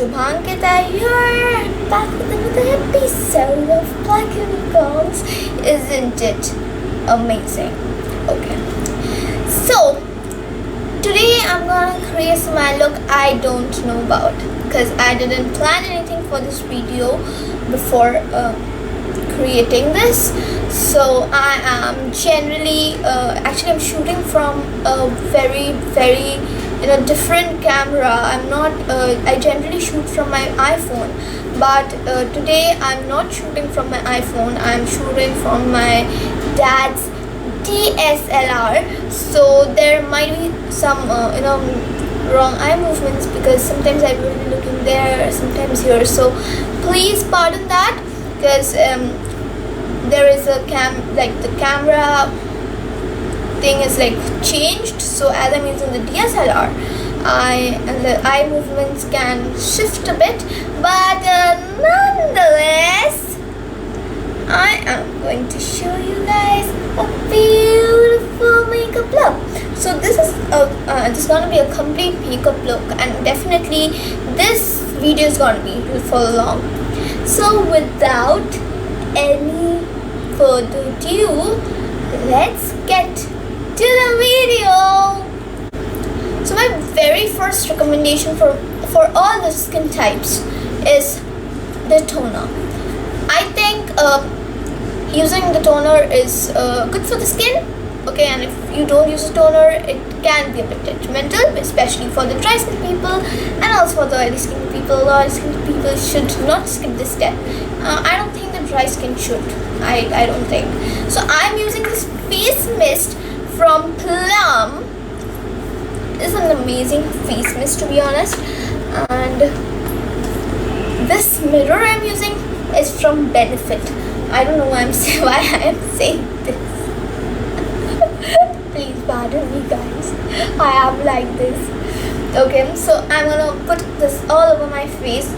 Subhankita here, back with another episode of Black Unicorns. Isn't it amazing? Okay, so today I'm gonna create my look I don't know about, because I didn't plan anything for this video before creating this. So I am generally actually I'm shooting from a very different camera. I generally shoot from my iPhone, but today I'm not shooting from my iPhone. I'm shooting from my dad's DSLR. So there might be some wrong eye movements, because sometimes I will be looking there, sometimes here, so please pardon that, because there is a the camera thing is changed. So as I'm using the DSLR, the eye movements can shift a bit, but nonetheless I am going to show you guys a beautiful makeup look. So this is going to be a complete makeup look, and definitely this video is going to be for long. So without any further ado, let's get to the video. So my very first recommendation for all the skin types is the toner. I think using the toner is good for the skin. Okay, and if you don't use a toner, it can be a bit detrimental, especially for the dry skin people and also for the oily skin people. Oily skin people should not skip this step. I don't think the dry skin should. I don't think. So I'm using this face mist from Plum. It's an amazing face mist, to be honest. And this mirror I'm using is from Benefit. I don't know why I am saying this. Please pardon me, guys. I am like this. Okay, so I'm gonna put this all over my face.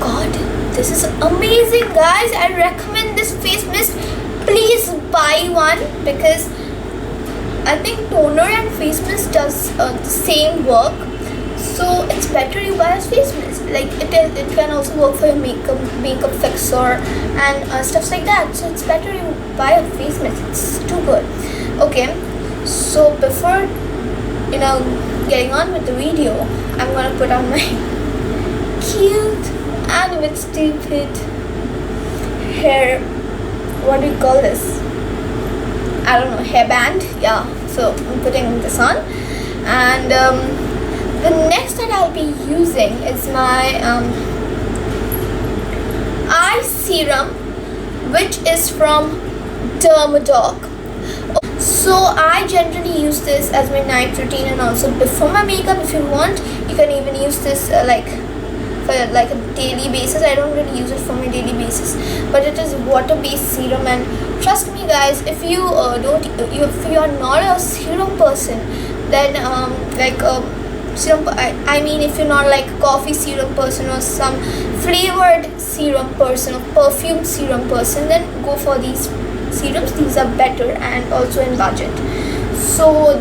God, this is amazing, guys. I recommend this face mist. Please buy one, because I think toner and face mist does the same work. So it's better you buy a face mist. It can also work for your makeup fixer and stuff like that. So it's better you buy a face mist. It's too good. Okay, so before getting on with the video, I'm gonna put on my cute and a bit stupid hair. What do you call this? I don't know, hairband. Yeah. So I'm putting this on, and the next that I'll be using is my eye serum, which is from Dermadoc. So I generally use this as my night routine and also before my makeup. If you want, you can even use this for a daily basis. I don't really use it for my daily basis, but it is water-based serum, and trust me, guys, if you if you are not a serum person, then serum, I mean, if you're not like a coffee serum person or some flavored serum person or perfume serum person, then go for these serums. These are better and also in budget. So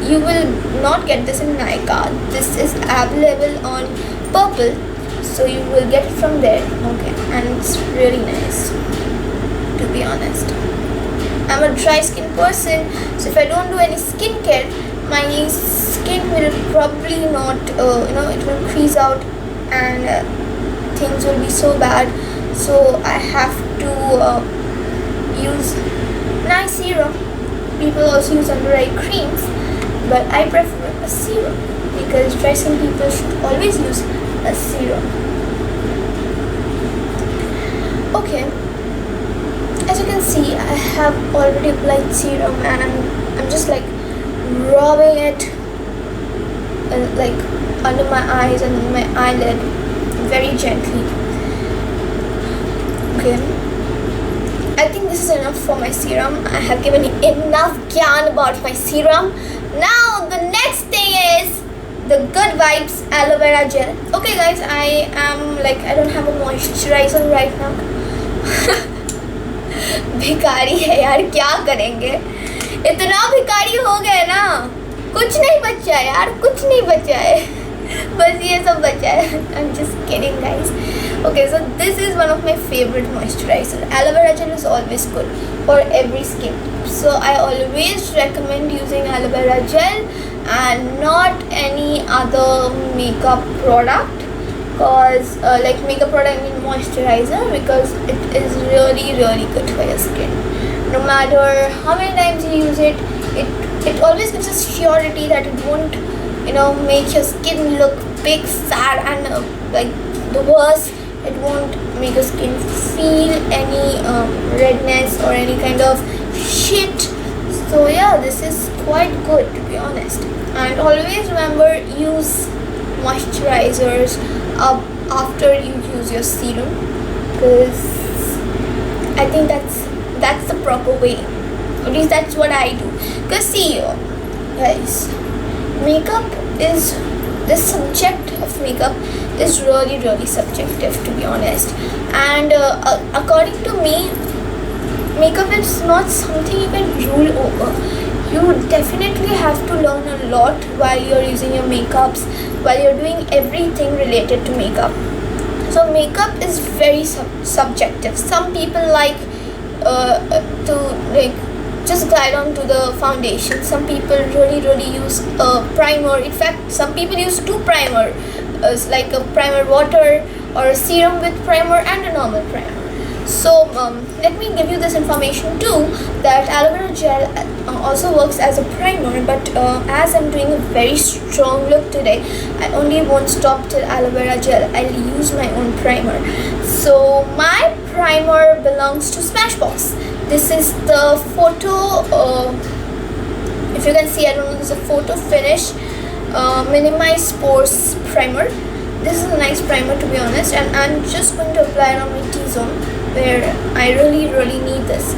you will not get this in Nykaa. This is available on Purple, so you will get it from there. Okay, and it's really nice, to be honest. I'm a dry skin person, so if I don't do any skincare, my skin will probably not, it will crease out and things will be so bad. So I have to use nice serum. People also use under eye creams, but I prefer a serum, because dry skin people should always use a serum. Okay, as you can see, I have already applied serum, and I'm just rubbing it under my eyes and my eyelid very gently. Okay, I think this is enough for my serum. I have given you enough gyan about my serum. Now the next thing is the Good Vibes aloe vera gel. Okay, guys, I don't have a moisturizer right now. भिखारी है यार, क्या करेंगे, इतना भिखारी हो गए ना कुछ नहीं बचा है यार, कुछ नहीं बचा है, बस ये सब बचा है. I'm just kidding guys. Okay, so this is one of my favorite moisturizer. Aloe vera gel is always good for every skin, so I always recommend using aloe vera gel and not any other makeup product. Cause like makeup product, I mean moisturizer, because it is really good for your skin. No matter how many times you use it, it always gives a surety that it won't, make your skin look big, fat, and like the worst, it won't make your skin feel any redness or any kind of shit. So yeah, this is quite good to be honest. And always remember, use moisturizers after you use your serum, because I think that's the proper way. At least that's what I do. Because see guys, makeup is, the subject of makeup is really subjective to be honest. And according to me, makeup is not something you can rule over. You definitely have to learn a lot while you're using your makeups, while you're doing everything related to makeup. So makeup is very subjective. Some people like to like just glide on to the foundation. Some people really use a primer. In fact, some people use two primer, like a primer water or a serum with primer and a normal primer. So let me give you this information too, that aloe vera gel also works as a primer, but as I'm doing a very strong look today, I only won't stop till aloe vera gel. I'll use my own primer. So my primer belongs to Smashbox. This is the photo, if you can see, I don't know, this is a photo finish minimize pores primer. This is a nice primer to be honest, and I'm just going to apply it on my T-zone, where I really need this,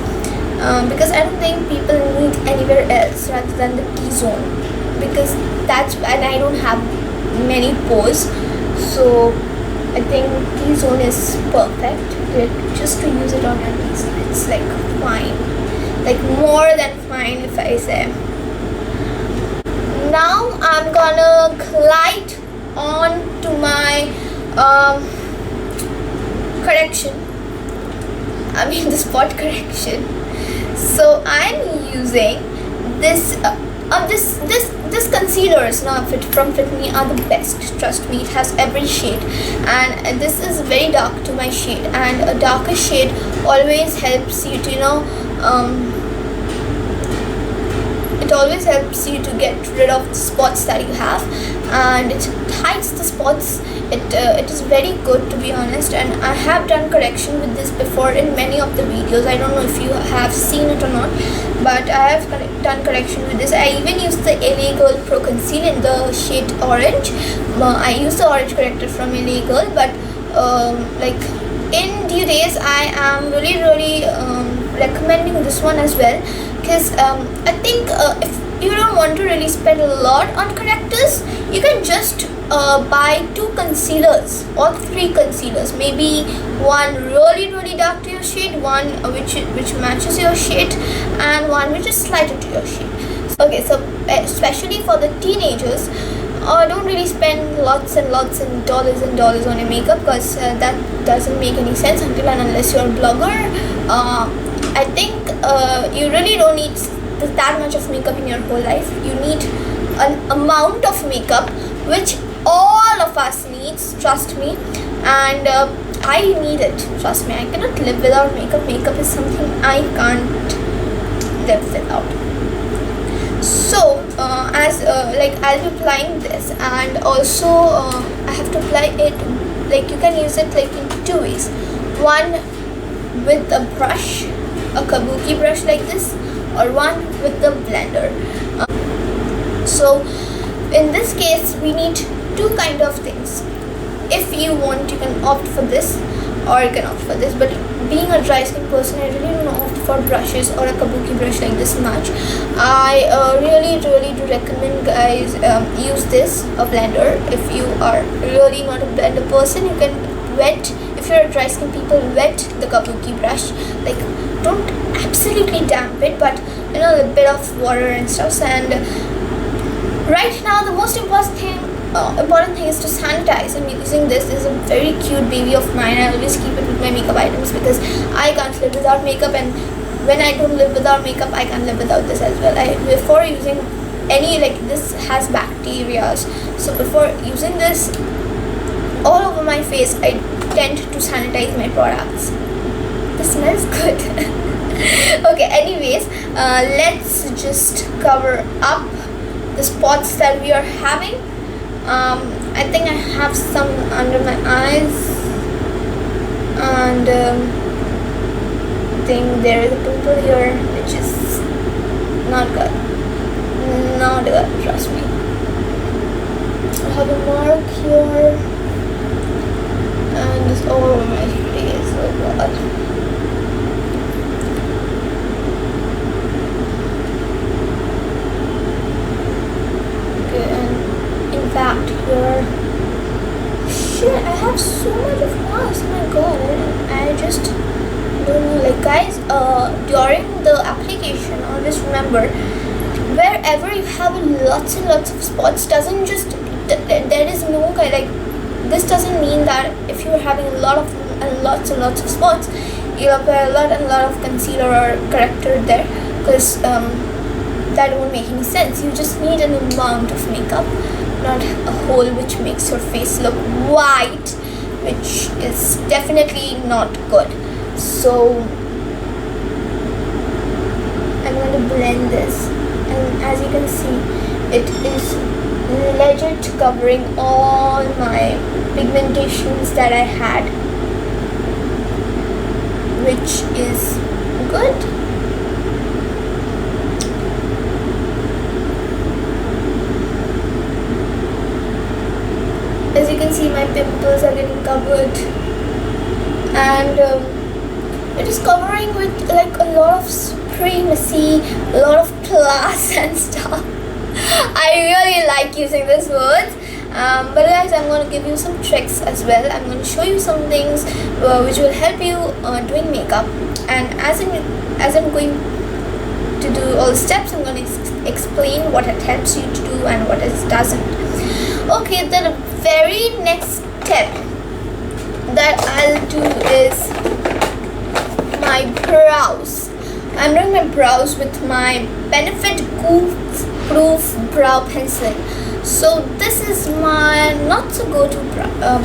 because I don't think people need anywhere else rather than the T-zone, because that's, and I don't have many pores, so I think T-zone is perfect just to use it on your knees. It's like fine, like more than fine if I say. Now I'm gonna glide on to my correction, I mean the spot correction. So I'm using this this concealers now from Fit Me are the best, trust me. It has every shade, and this is very dark to my shade, and a darker shade always helps you to it always helps you to get rid of the spots that you have, and it hides the spots. It is very good to be honest, and I have done correction with this before in many of the videos. I don't know if you have seen it or not, but I have done correction with this. I even used the LA Girl Pro Conceal in the shade orange. I used the orange corrector from LA Girl, but like in due days I am really recommending this one as well, because I think if you don't want to really spend a lot on correctors, you can just buy 2 concealers or 3 concealers, maybe one really dark to your shade, one which matches your shade, and one which is lighter to your shade. Okay, so especially for the teenagers, don't really spend lots and dollars on your makeup, because that doesn't make any sense until and unless you're a blogger. I think you really don't need that much of makeup in your whole life. You need an amount of makeup which all of us needs, trust me, and I need it, trust me. I cannot live without makeup. Makeup is something I can't live without. So as like I'll be applying this, and also I have to apply it, like you can use it like in 2 ways. One with a brush, a kabuki brush like this, or one with the blender. So in this case we need 2 kind of things. If you want, you can opt for this or you can opt for this, but being a dry skin person, I really don't opt for brushes or a kabuki brush like this much. I really do recommend guys use this, a blender. If you are really not a blender person, you can wet, if you're a dry skin people, wet the kabuki brush, like don't absolutely damp it, but a bit of water and stuff, and Right now, the most important thing is to sanitize. I'm using this. This is a very cute baby of mine. I always keep it with my makeup items because I can't live without makeup, and when I don't live without makeup, I can't live without this as well. Before using any, like, this has bacteria, so before using this all over my face, I tend to sanitize my products. This smells good. Okay, anyways, let's just cover up the spots that we are having. I think I have some under my eyes, and I think there is a pimple here, which is not good. Not good, trust me. I have a mark here, and it's all over my face. Oh god. Fact here. Shit, I have so much of mask. Oh my god, I just don't know. Like, guys, during the application, always remember, wherever you have lots and lots of spots, doesn't just there is no kind, like, this doesn't mean that if you're having a lot of and lots and lots of spots, you'll apply a lot and lot of concealer or corrector there, because that won't make any sense. You just need an amount of makeup, not a whole, which makes your face look white, which is definitely not good. So I'm going to blend this, and as you can see, it is legit covering all my pigmentations that I had, which is good. As you can see, my pimples are getting covered, and it is covering with like a lot of supremacy, a lot of class and stuff. I really like using these words, but guys, I'm going to give you some tricks as well. I'm going to show you some things which will help you doing makeup, and as I'm going to do all the steps, I'm going to explain what it helps you to do and what it doesn't. Okay, the very next step that I'll do is my brows. I'm doing my brows with my Benefit Goof Proof Brow Pencil. So this is my not so go-to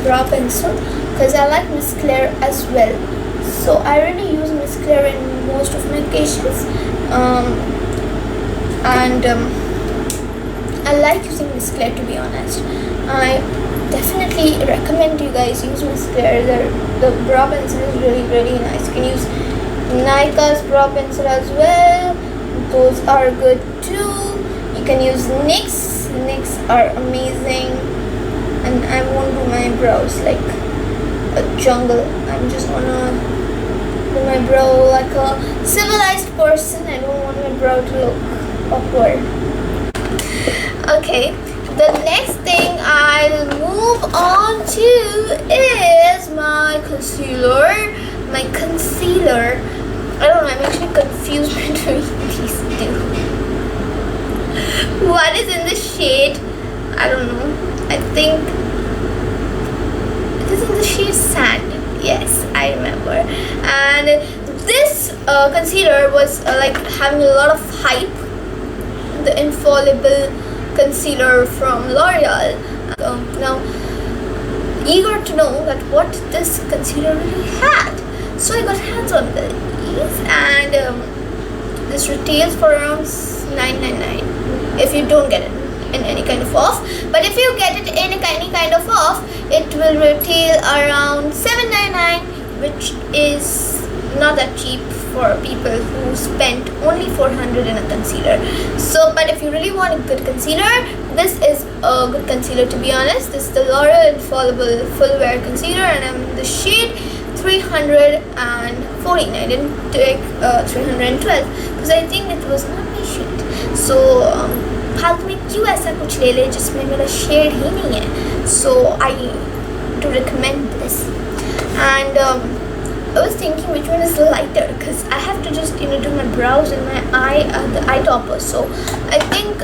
brow pencil, because I like Miss Claire as well. So I really use Miss Claire in most of my occasions, and I like using Miss Claire, to be honest. I definitely recommend you guys use Miss Claire. The brow pencil is really, really nice. You can use Nika's brow pencil as well. Those are good too. You can use NYX. NYX are amazing. And I won't do my brows like a jungle. I'm just gonna do my brow like a civilized person. I don't want my brow to look awkward. Okay, the next thing I'll move on to is my concealer. My concealer, I don't know, I'm actually confused between these two. What is in the shade? I don't know. I think it is in the shade Sand. Yes, I remember. And this concealer was like having a lot of hype. The Infallible concealer from L'Oreal. Now, eager to know that what this concealer really had, so I got hands on these, and this retails for around $9.99 if you don't get it in any kind of off. But if you get it in any kind of off, it will retail around $7.99, which is not that cheap for people who spent only $400 in a concealer. So, but if you really want a good concealer, this is a good concealer, to be honest. This is the L'Oreal Infallible Full Wear Concealer, and I'm in the shade 314. I didn't take 312 because I think it was not my shade. So फालतू में क्यों ऐसा कुछ ले ले जिसमें मेरा shade ही नहीं है. So I do recommend this, and I was thinking which one is lighter, because I have to just do my brows and my eye, the eye topper. So I think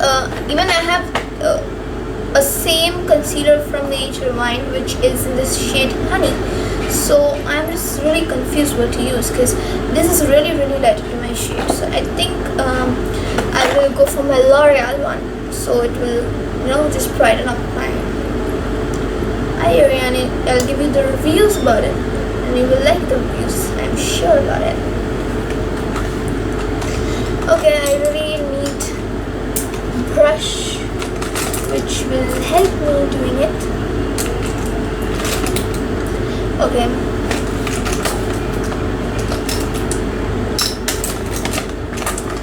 even I have a same concealer from the Age Rewind, which is in this shade Honey. So I'm just really confused what to use, because this is really light in my shade. So I think I will go for my L'Oreal one, so it will, just brighten up my eye area, and I'll give you the reviews about it, and you will like the reviews, I'm sure about it. Okay, I really need a brush which will help me doing it. Okay.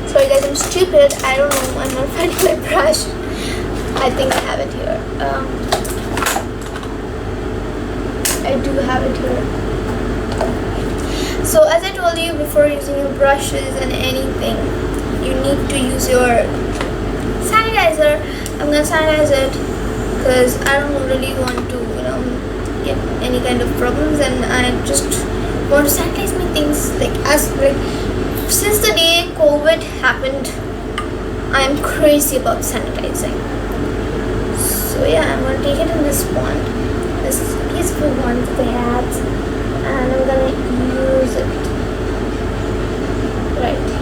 Sorry guys, I'm stupid. I don't know. I'm not finding my brush. I think I have it here. I do have it here. So as I told you before, using your brushes and anything, you need to use your sanitizer. I'm gonna sanitize it because I don't really want to, get any kind of problems, and I just want to sanitize my things. Since the day COVID happened, I'm crazy about sanitizing. So yeah, I'm gonna take it in this wand, this beautiful wand that they had, and I'm gonna use it right here.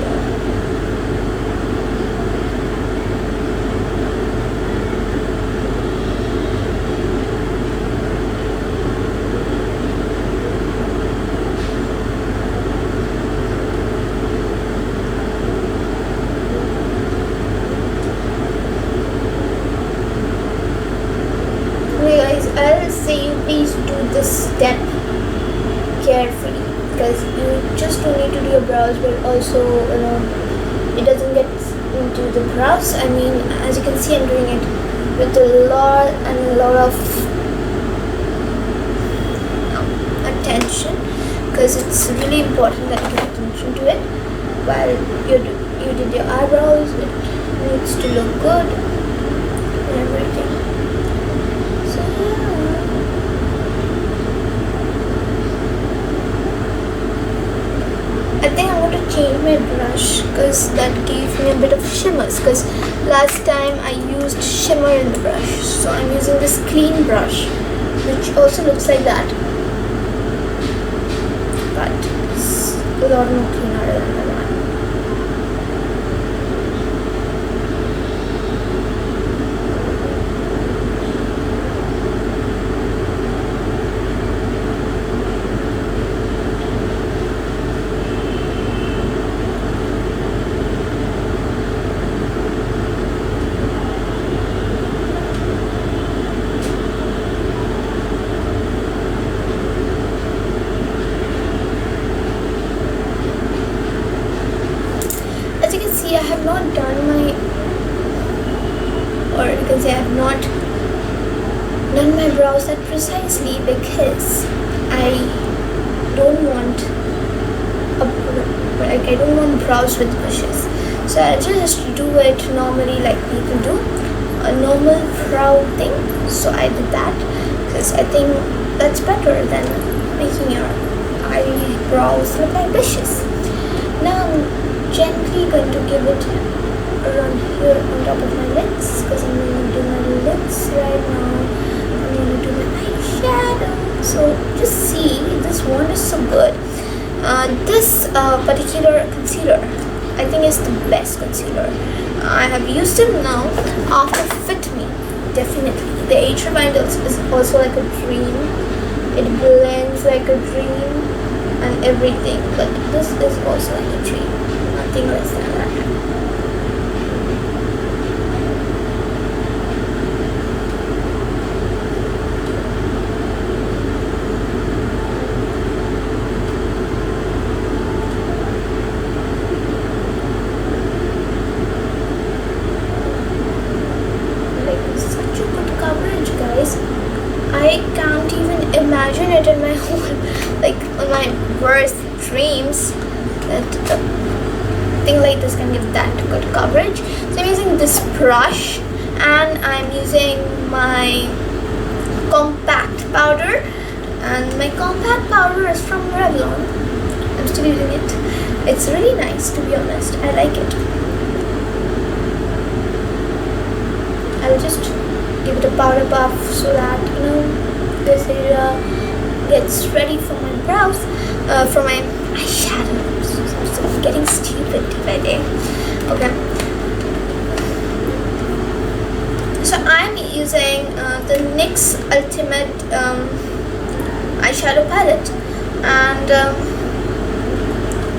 I'll say you please do this step carefully, because you just don't need to do your brows, but also it doesn't get into the brows. I mean, as you can see, I'm doing it with a lot of attention, because it's really important that you pay attention to it while you did your eyebrows. It needs to look good and everything. I think I'm going to change my brush, because that gave me a bit of shimmers, because last time I used shimmer in the brush. So I'm using this clean brush, which also looks like that, but it's a lot more cleaner than the one. I have not done my brows that precisely, because I don't want brows with bushes. So I just do it normally, like people do, a normal brow thing. So I did that because I think that's better than making your eyebrows look like bushes. Now I'm gently going to give it around here on top of my lids, because I'm going to do my lids right now. I'm going to do my eyeshadow. So just see, this one is so good. This particular concealer, I think, is the best concealer. I have used it now after Fit Me, definitely. The Age Rewind is also like a dream. It blends like a dream and everything, but this is also like a dream. Nothing less than that. Like, such a good coverage, guys. I can't even imagine it in my whole, on my worst dreams, that thing like this can give that good coverage. So I'm using this brush, and I'm using my compact powder, and my compact powder is from Revlon. I'm still using it. It's really nice, to be honest. I like it. I I'll just give it a powder puff so that this area gets ready for my brows, for my eyeshadow. I'm getting stupid day by day. Okay. So I'm using the NYX Ultimate eyeshadow palette, and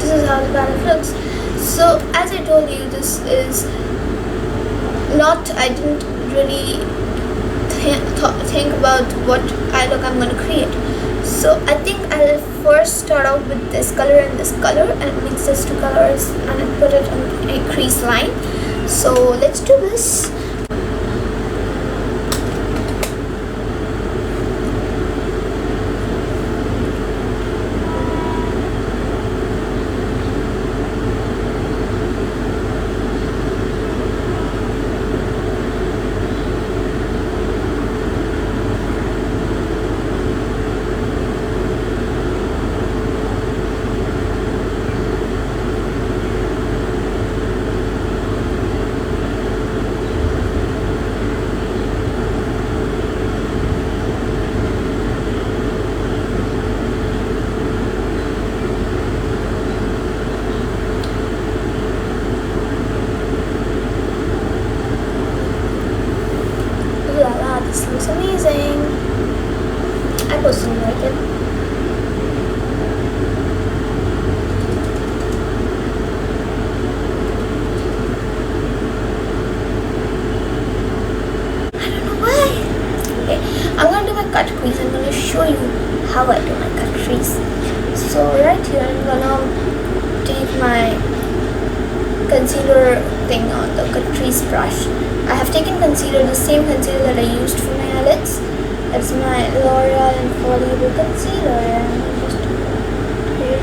this is how the palette looks. So as I told you, this is not, I didn't really think about what eye look I'm going to create. So I think I'll first start out with this color and this color and mix these two colors and put it on a crease line. So let's do this. This looks amazing. I personally like it. I don't know why. Okay, I'm gonna do my cut crease. I'm gonna show you how I do my cut crease. So right here, I'm gonna take my concealer thing on the cut crease brush. I have taken concealer, the same concealer that I used for my eyelids. That's my L'Oreal Infallible Concealer, and I just put it here.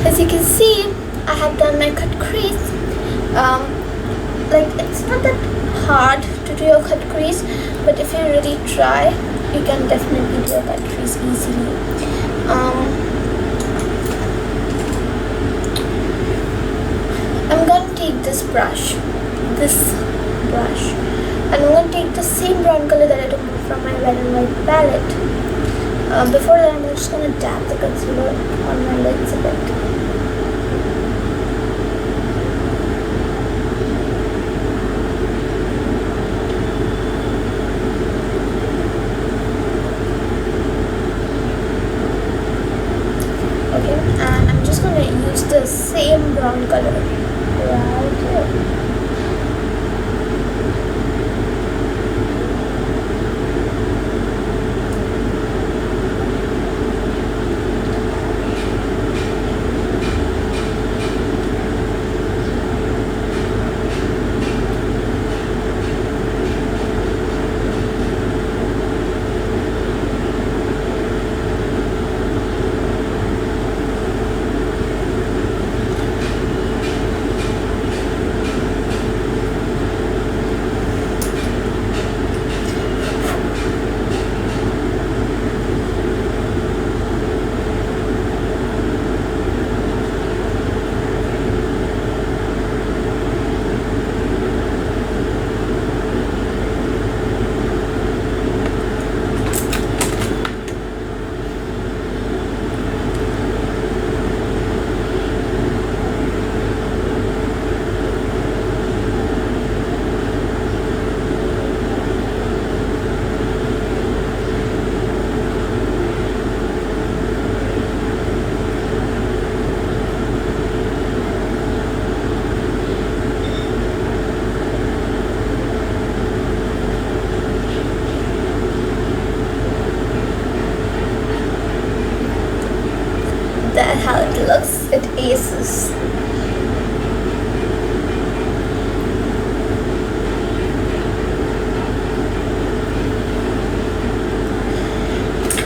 As you can see, I have done my cut crease. Like, it's not that hard to do your cut crease, but if you really try, you can definitely do a cut crease easily. I'm gonna take this brush, and I'm gonna take the same brown color that I took from my red and white palette. Before that, I'm just gonna dab the concealer on my lids a bit. And I'm just going to use the same brown color right here. That's how it looks. It aces.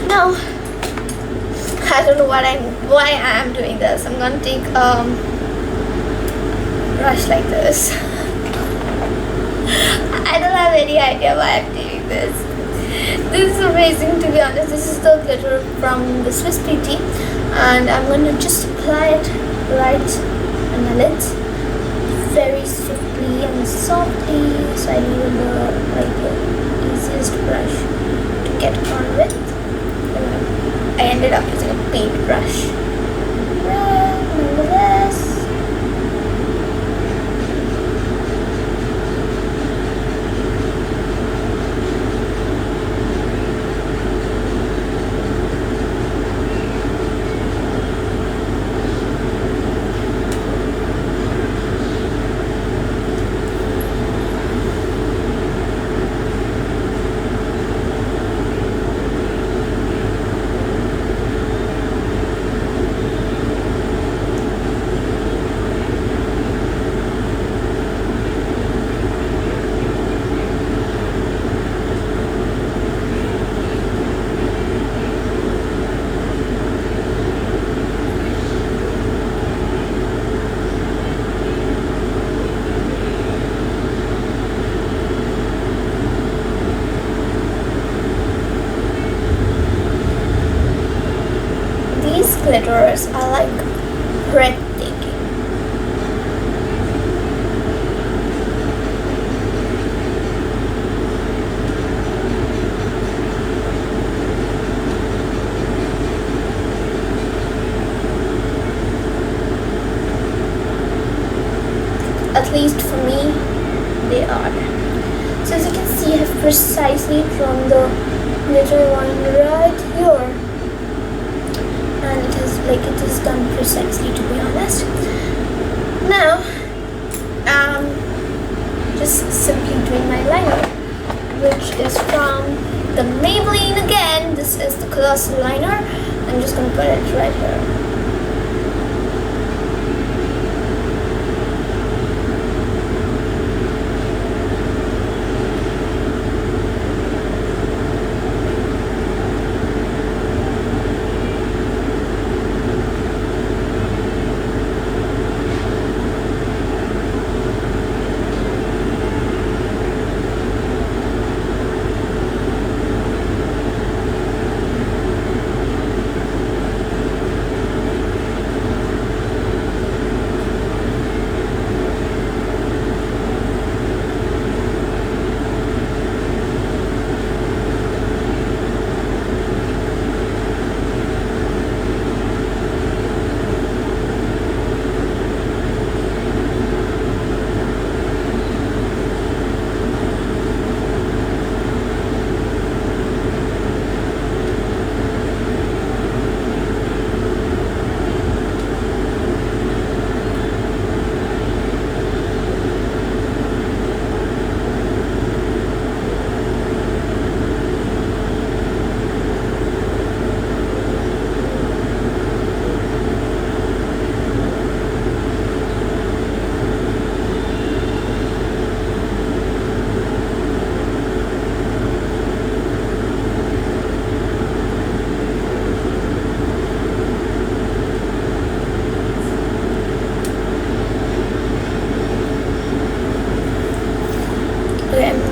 Now, I don't know why I am doing this. I'm gonna take brush like this. I don't have any idea why I'm doing this. This is amazing, to be honest. This is the glitter from the Swiss PT, and I'm gonna just apply it right on my lids, very swiftly and softly. So I needed the easiest brush to get on with. I ended up using a paint brush. Remember this. Glitters are like breathtaking. At least for me, they are. So as you can see, I have precisely drawn the glitter line right here. And it is done precisely, to be honest. Now just simply doing my liner, which is from the Maybelline again. This is the Colossal liner. I'm just gonna put it right here.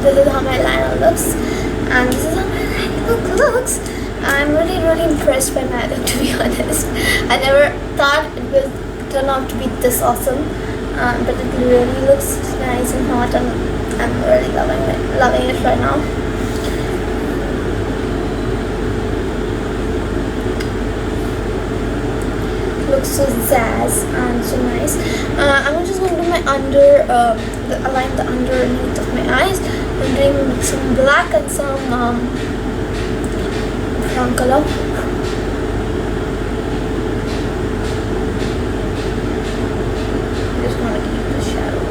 This is how my liner looks, and this is how my liner looks. I'm really impressed by my look, to be honest. I never thought it would turn out to be this awesome, but it really looks nice and hot, and I'm really loving it right now. Looks so zazz and so nice. I'm just going to do my align the underneath of my eyes. I'm doing some black and some brown color. I'm just going to keep the shadow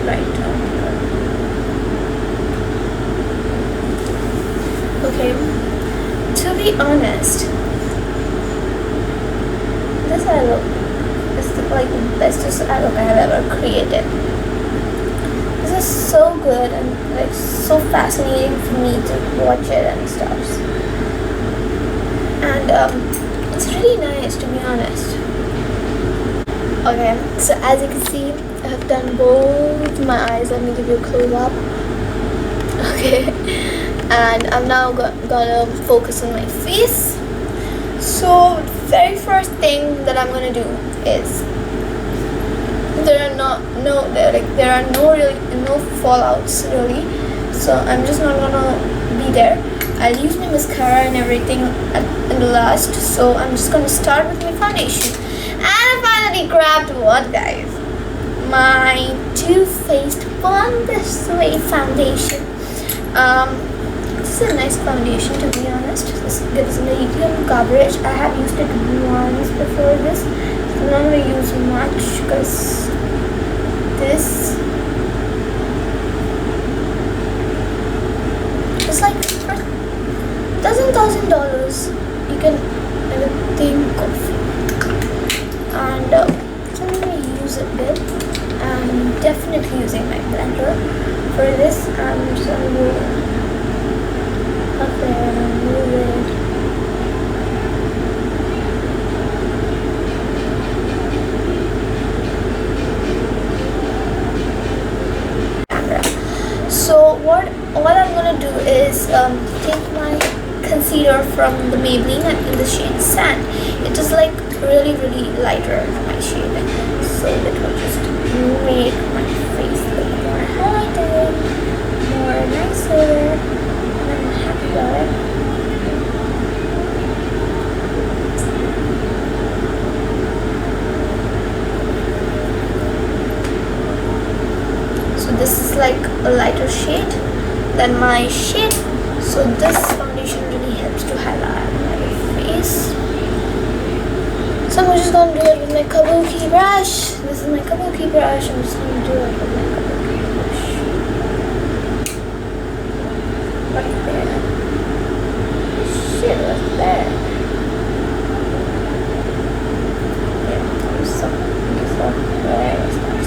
right down here. Okay, to be honest, this eye look. It's like the bestest eye look I have ever created. This is so good and like so fascinating for me to watch it and stuff. And it's really nice, to be honest. Okay, so as you can see, I have done both my eyes. Let me give you a close up. Okay, and I'm now gonna focus on my face. So the very first thing that I'm gonna do is there are no fallouts really. So I'm just not gonna be there. I'll use my mascara and everything in the last. So I'm just gonna start with my foundation. And I finally grabbed what, guys? My Too Faced Born This Way foundation. This is a nice foundation, to be honest. This gives medium coverage. I have used it once before this. So I'm not going to use much because this is like $1,000 you can think of. And I'm going to use a bit. I'm definitely using my blender for this. I'm just going to go up there and move it. Camera. So all I'm going to do is take my concealer from the Maybelline in the shade Sand. It is like really lighter my shade, so it will just make my face look more highlighted, more nicer, and I'm happy about it. So this is like a lighter shade than my shade, so this foundation really helps to highlight my face. So I'm just going to do it with my kabuki brush. This is my kabuki brush. I'm just going to do it with my kabuki brush. Right there. Shit, what's there? Yeah, there's something. There is that.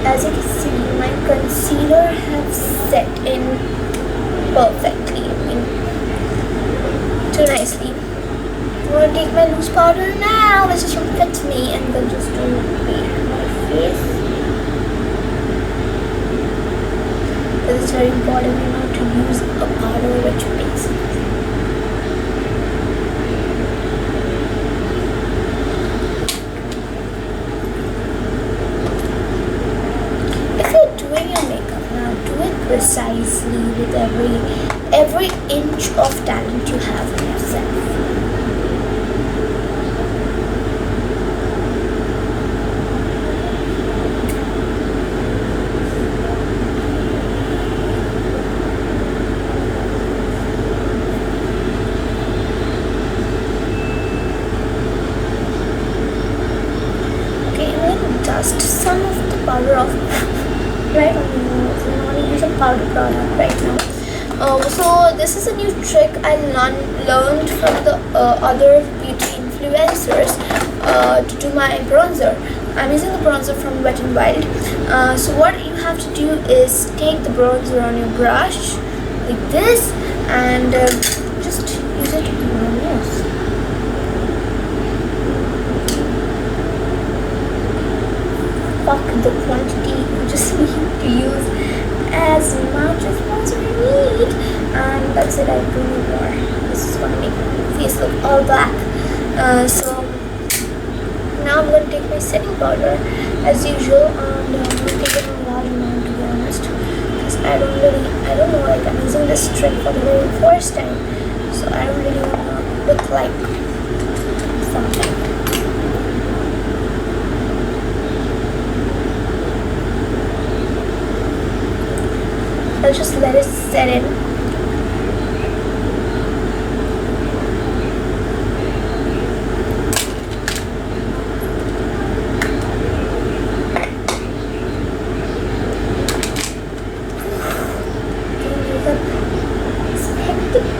As you can see, my concealer has set in perfectly, too nicely. I'm going to take my loose powder now, which just fits me, and then just do my face. It's very important not to use a powder which makes it. Precisely with every inch of talent you have in yourself. Okay, I'm going to dust some of the powder off right on the nose. I'm going to use a powder product right now. So this is a new trick I learned from the other beauty influencers to do my bronzer. I'm using the bronzer from Wet n Wild. So what you have to do is take the bronzer on your brush like this and just use it on your nose. Fuck the quantity, you just need to use as much as bronzer you need, and that's it. I don't need more. This is gonna make my face face look all black. So now I'm gonna take my setting powder as usual, and I'm gonna take it in a large amount, to be honest, because I don't know, like I'm using this trick for the very first time, so I don't really wanna look like something. I'll just let it set in.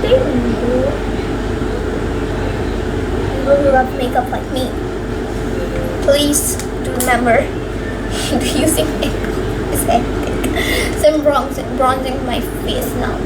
People who love makeup like me, please do remember using makeup is hectic. So I'm bronzing my face now.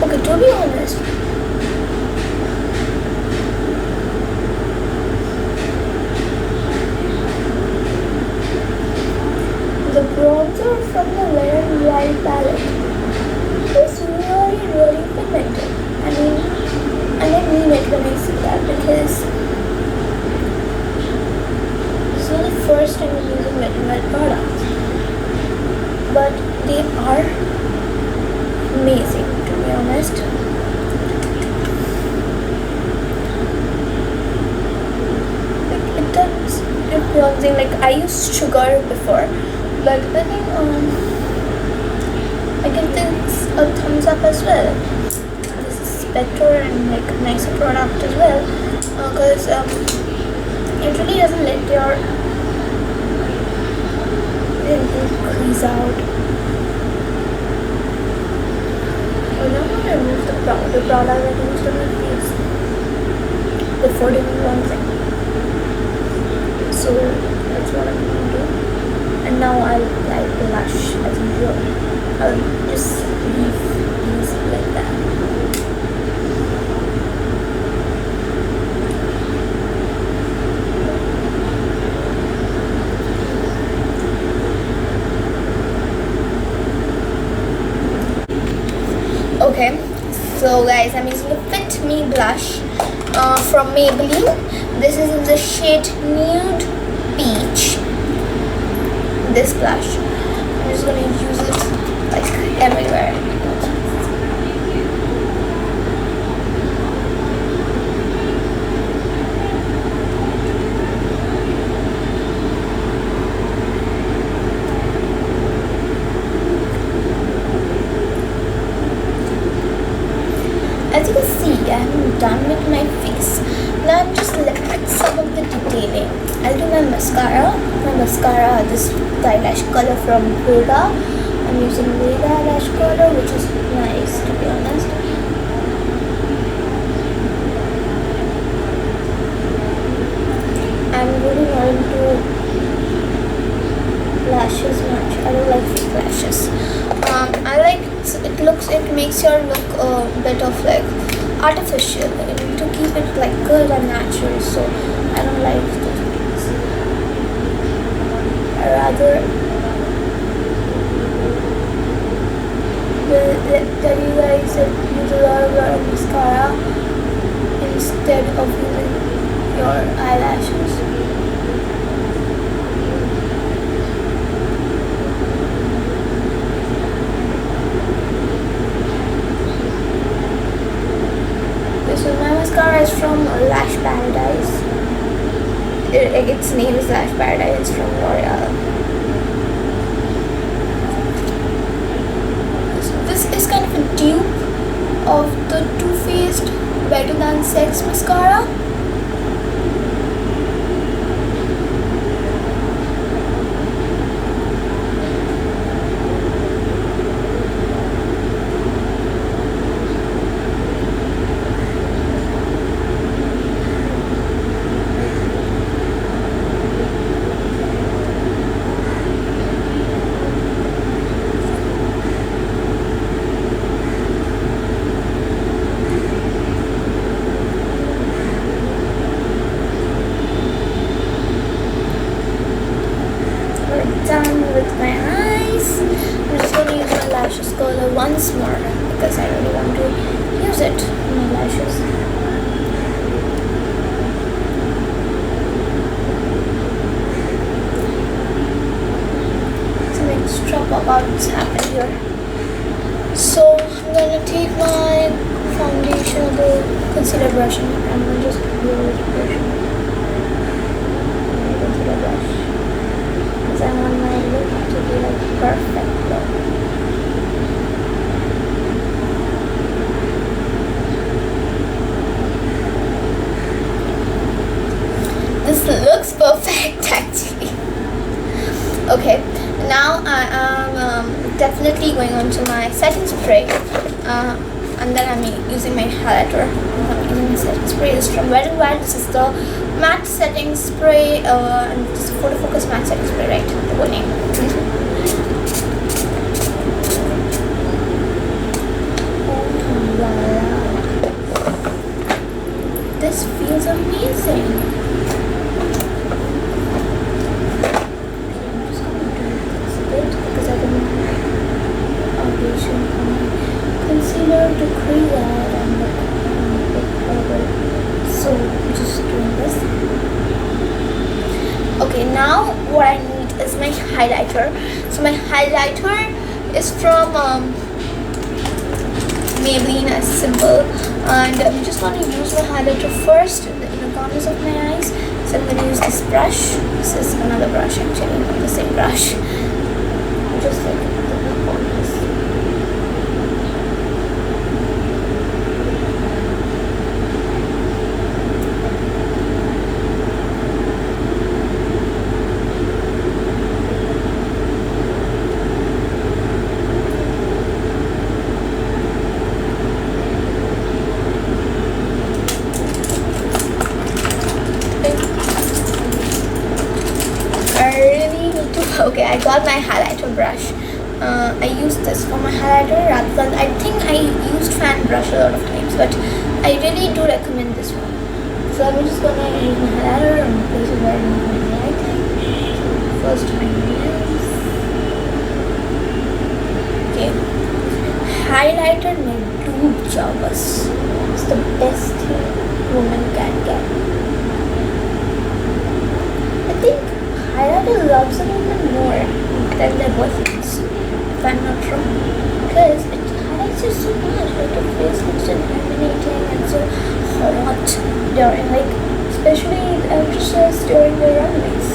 Okay, to be honest, the bronzer from the Red and White palette is really pigmented. I mean it when I say that, because this is the first time I'm using Red and White products, but they are amazing, to be honest. Like it does bronzing. Like I used sugar before, but I think I give this a thumbs up as well. This is better and like a nicer product as well, because it really doesn't let your crease out. So now I'm going to remove the product that I used on my face before doing bronzing. So that's what I'm going to do. And now I'll apply blush as usual. I'll just leave these like that. Okay, so guys, I'm using the Fit Me blush from Maybelline. This is in the shade Nude Peach. This blush, I'm just gonna use it like everywhere. As you can see, I'm done with my face. Now I'm just left with some of the detailing. I'll do my mascara. This eyelash color from Vega. I'm using Vega eyelash color, which is nice, to be honest. I'm really not into lashes much. I don't like fake lashes. I like it makes your look a bit of like artificial, to keep it like good and natural. So I don't like those things. I rather tell you guys that use a lot of mascara instead of using your eyelashes. So my mascara is from Lash Paradise. Its name is Lash Paradise. It's from L'Oreal. So this is kind of a dupe of the Too Faced Better Than Sex mascara. once more because I really want to use it in my lashes. Some extra pop-outs happen here. So I'm gonna take my foundation or the concealer brush and I'm gonna just use the brush. Concealer brush. Because I want my look to be like perfect look. This looks perfect actually. Okay, now I am definitely going on to my setting spray, and then I'm using my highlighter. I'm using my setting spray. This is from Wet n Wild. This is the matte setting spray, and this is photo focus matte setting spray, right? The whole name. This feels amazing. Concealer to crease out and look horrible. So I'm just doing this. Okay, now what I need is my highlighter. So my highlighter is from Maybelline, as simple, and I'm just going to use my highlighter first in the inner corners of my eyes. So I'm going to use this brush. This is another brush actually, not the same brush. Just like the corners. Okay, I got my highlighter brush. I used this for my highlighter rather than, I think I used fan brush a lot of times, but I really do recommend this one. So I'm just gonna use my highlighter and place it where I want my highlighting. First my nails. Okay. Highlighter may do jobbers. It's the best thing woman can get. I think highlighter loves a woman more than their boyfriends, if I'm not wrong, because it highlights you so much. Like your face looks so illuminating and so hot during, like, especially the actresses during their runways.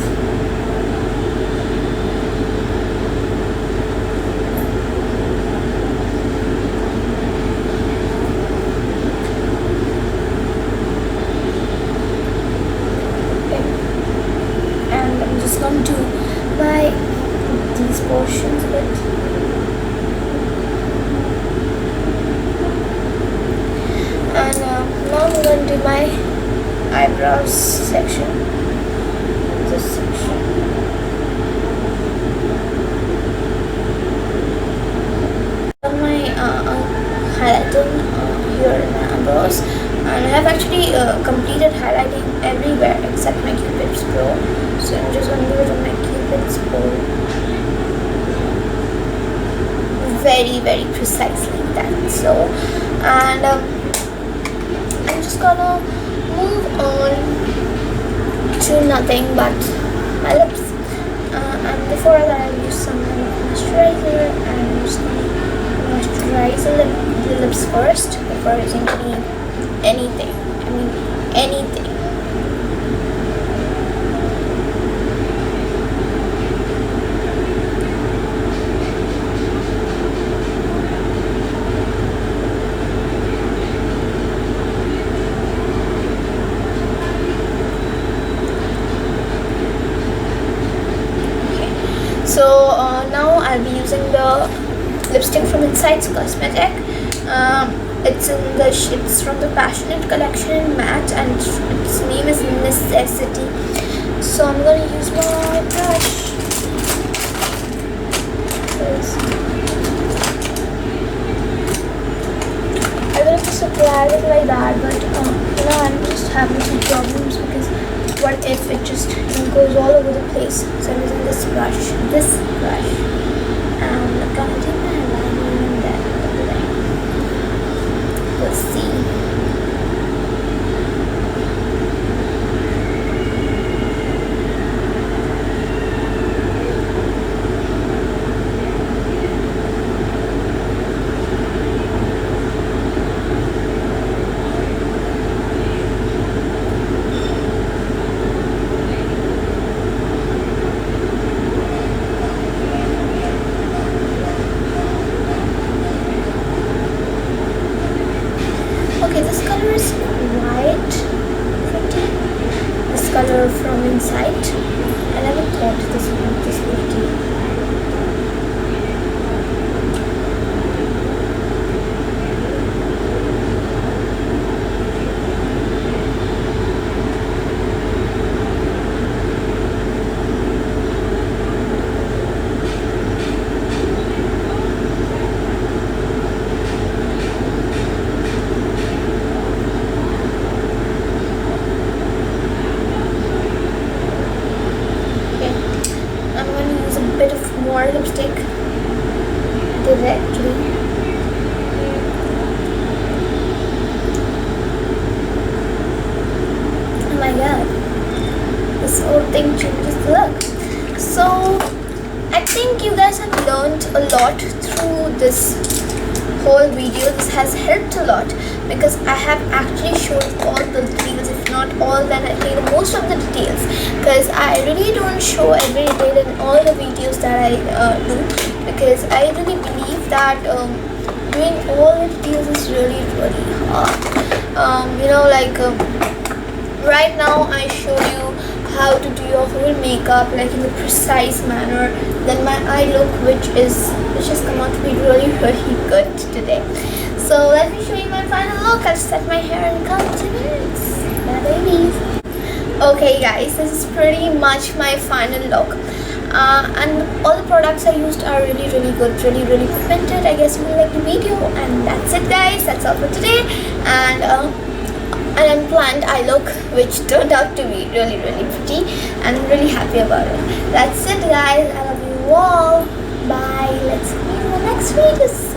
These portions a bit. And now I'm going to do my eyebrows section. This section. Done my highlighting here in my eyebrows, and I have actually completed highlighting everywhere except my Cupid's bow. So I'm just going to do it on my Cupid's bow. Very, very precisely done. So, and I'm just gonna move on to nothing but my lips. And before that, I'll use some moisturizer, and I'm just gonna moisturize the lips first before using anything. I mean, anything. So now I'll be using the lipstick from Insights Cosmetic. It's from the Passionate collection in matte, and its name is Necessity. So I'm gonna use my brush. I would have just applied it like that, but I'm just having some problems because what if it just goes all over the place. So I'm using this brush, and I'm gonna take my eyeliner and then Okay, this color is quite pretty. This color from inside. I never thought this would be this pretty. More lipstick directly. Oh my god, this whole thing changes the look. So I think you guys have learned a lot through this whole video. This has helped a lot because I have actually showed all the details, if not all, then I think most of the details, because I really don't show every detail in all the videos that I do, because I really believe that doing all the details is really hard. Right now I show you how to do your whole makeup like in a precise manner. Then my eye look, which has come out to be really good today. So let me show you my final look. I'll set my hair in a couple of minutes. Yeah, babies. Okay guys, this is pretty much my final look. And all the products I used are really good, really pigmented. I guess you will like the video, and that's it guys. That's all for today. And an unplanned eye look, which turned out to be really pretty, and I'm really happy about it. That's it guys. I love you all. Bye. Let's see you in the next video.